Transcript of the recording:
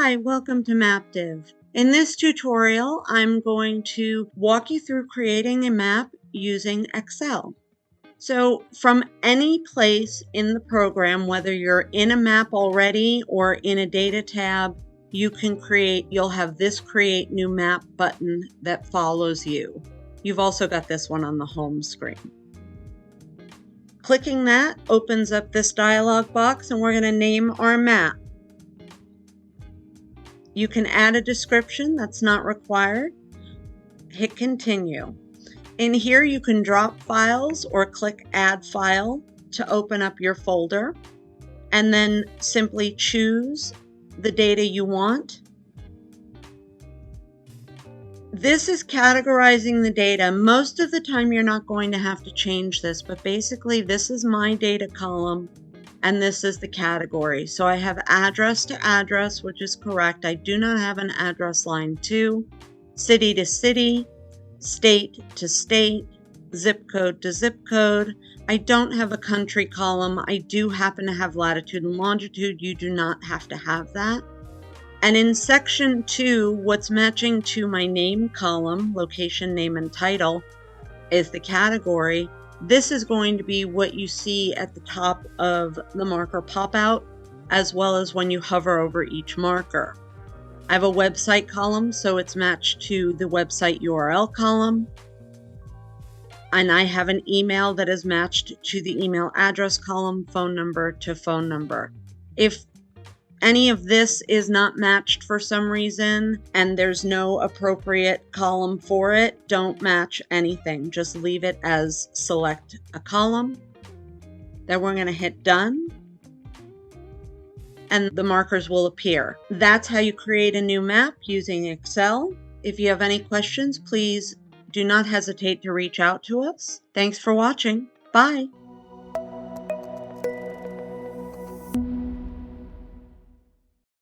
Hi, welcome to Maptive. In this tutorial, I'm going to walk you through creating a map using Excel. So from any place in the program, whether you're in a map already or in a data tab, you'll have this create new map button that follows you. You've also got this one on the home screen. Clicking that opens up this dialog box, and we're going to name our map. You can add a description, that's not required. Hit continue. In here you can drop files or click add file to open up your folder, and then simply choose the data you want. This is categorizing the data. Most of the time you're not going to have to change this, but basically this is my data column and this is the category. So I have address to address, which is correct. I do not have an address line 2, city to city, state to state, zip code to zip code. I don't have a country column. I do happen to have latitude and longitude. You do not have to have that. And in section 2, what's matching to my name column, location, name, and title, is the category. This is going to be what you see at the top of the marker pop-out, as well as when you hover over each marker. I have a website column, so it's matched to the website URL column. And I have an email that is matched to the email address column, phone number to phone number. If any of this is not matched for some reason and there's no appropriate column for it, don't match anything. Just leave it as select a column. Then we're going to hit done, and the markers will appear. That's how you create a new map using Excel. If you have any questions, please do not hesitate to reach out to us. Thanks for watching. Bye.